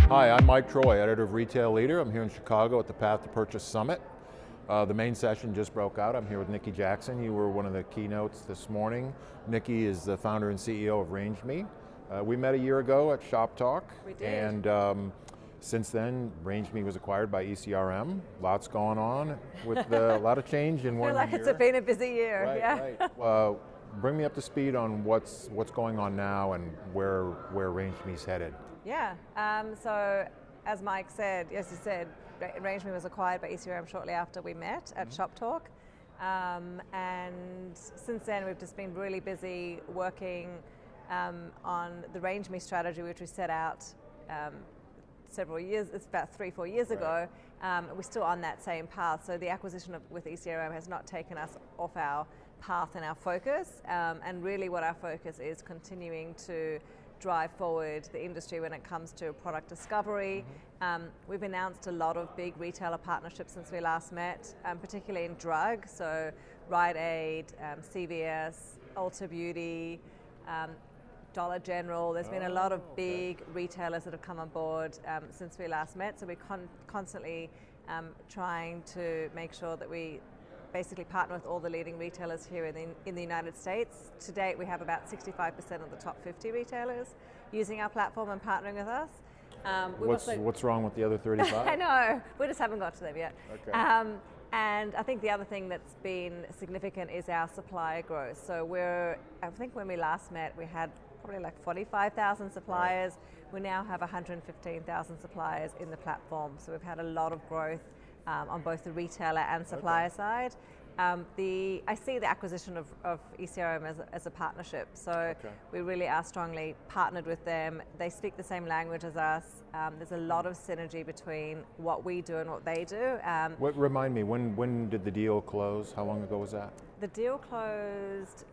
Hi, I'm Mike Troy, editor of Retail Leader. I'm here in Chicago at the Path to Purchase Summit. The main session just broke out. I'm here with Nicky Jackson. You were one of the keynotes this morning. Nicky is the founder and CEO of RangeMe. We met a year ago at Shop Talk. We did. And since then, RangeMe was acquired by ECRM. Lots going on with a lot of change in 1 year. I feel like it's been a busy year. Right. Bring me up to speed on what's going on now and where RangeMe's headed. Yeah, so as Mike said, as you said, RangeMe was acquired by ECRM shortly after we met at Shop Talk. And since then we've just been really busy working on the RangeMe strategy, which we set out several years, it's about 3-4 years ago. We're still on that same path. So the acquisition with ECRM has not taken us off our path and our focus. And really what our focus is continuing to drive forward the industry when it comes to product discovery. We've announced a lot of big retailer partnerships since we last met, particularly in drug, so Rite Aid, CVS, Ulta Beauty, Dollar General. There's been a lot of big retailers that have come on board since we last met, so we're constantly trying to make sure that we basically partner with all the leading retailers here in the United States. To date, we have about 65% of the top 50 retailers using our platform and partnering with us. What's wrong with the other 35? I know, we just haven't got to them yet. Okay. And I think the other thing that's been significant is our supplier growth. So I think when we last met, we had probably like 45,000 suppliers. Right. We now have 115,000 suppliers in the platform. So we've had a lot of growth on both the retailer and supplier side. I see the acquisition of ECRM as a partnership, so we really are strongly partnered with them. They speak the same language as us. There's a lot of synergy between what we do and what they do. Remind me, when did the deal close? How long ago was that? The deal closed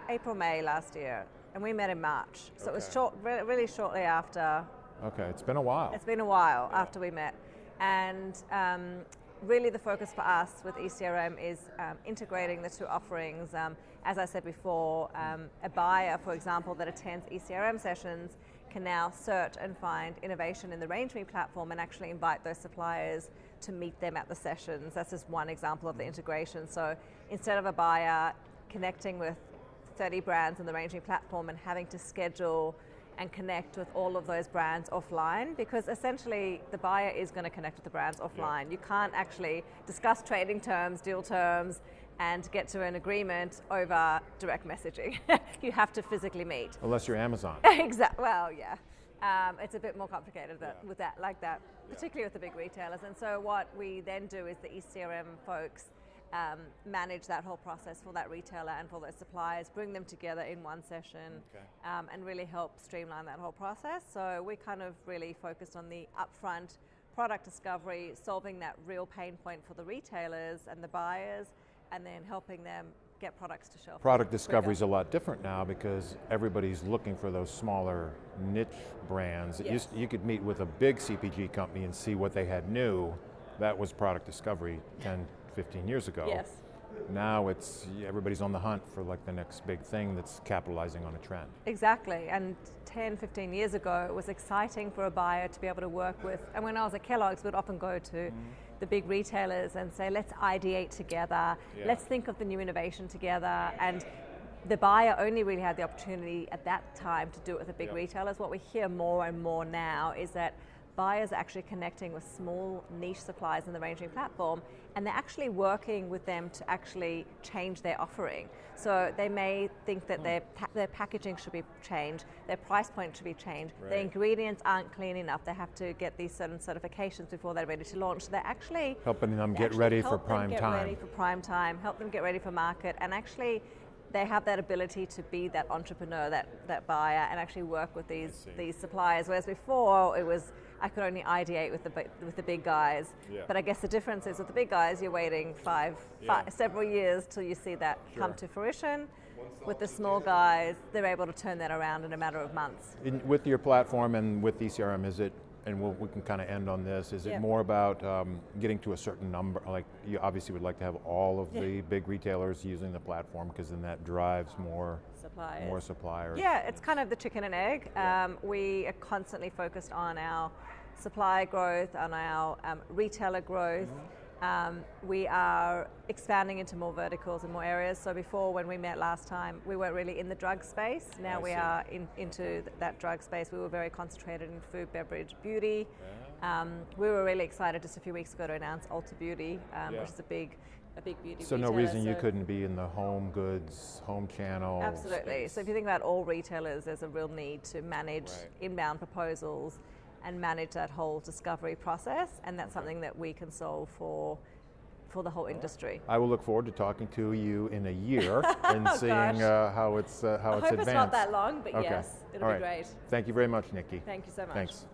April, May last year, and we met in March. So it was really shortly after. Okay, it's been a while. It's been a while after we met. And really the focus for us with ECRM is integrating the two offerings. As I said before, a buyer, for example, that attends ECRM sessions can now search and find innovation in the RangeMe platform and actually invite those suppliers to meet them at the sessions. That's just one example of the integration. So instead of a buyer connecting with 30 brands on the RangeMe platform and having to schedule and connect with all of those brands offline, because essentially the buyer is going to connect with the brands offline. Yeah. You can't actually discuss trading terms, deal terms, and get to an agreement over direct messaging. You have to physically meet. Unless you're Amazon. Exactly. Well, yeah. It's a bit more complicated with that, like that, particularly with the big retailers. And so what we then do is the ECRM folks manage that whole process for that retailer and for those suppliers, bring them together in one session, and really help streamline that whole process. So we kind of really focused on the upfront product discovery, solving that real pain point for the retailers and the buyers, and then helping them get products to shelf. Product discovery is a lot different now because everybody's looking for those smaller niche brands. Yes. You could meet with a big CPG company and see what they had new. That was product discovery 10-15 years ago. Yes. Now everybody's on the hunt for like the next big thing that's capitalizing on a trend. Exactly, and 10-15 years ago it was exciting for a buyer to be able to work with, and when I was at Kellogg's we'd often go to the big retailers and say, let's ideate together, let's think of the new innovation together, and the buyer only really had the opportunity at that time to do it with the big retailers. What we hear more and more now is that buyers are actually connecting with small niche suppliers in the RangeMe platform, and they're actually working with them to actually change their offering. So they may think that their packaging should be changed, their price point should be changed, the ingredients aren't clean enough, they have to get these certain certifications before they're ready to launch. So they're actually helping them get ready for prime time, help them get ready for market, and actually they have that ability to be that entrepreneur, that buyer, and actually work with these suppliers. Whereas before it was, I could only ideate with the big guys. Yeah. But I guess the difference is with the big guys, you're waiting several years till you see that come to fruition. With the small guys, they're able to turn that around in a matter of months. With your platform and with ECRM, is it, and we can kind of end on this, is it more about getting to a certain number? Like, you obviously would like to have all of the big retailers using the platform, because then that drives more suppliers. Yeah, it's kind of the chicken and egg. We are constantly focused on our supply growth, on our retailer growth. We are expanding into more verticals and more areas. So before, when we met last time, we weren't really in the drug space. Now we are into that drug space. We were very concentrated in food, beverage, beauty. We were really excited just a few weeks ago to announce Ulta Beauty, which is a big beauty So retailer. no reason you couldn't be in the home goods, home channel Absolutely. space. So if you think about all retailers, there's a real need to manage inbound proposals and manage that whole discovery process, and that's something that we can solve for the whole industry. I will look forward to talking to you in a year and seeing how it's I hope advanced. it's not that long, but yes, it'll All be right. great. Thank you very much, Nicky. Thank you so much. Thanks.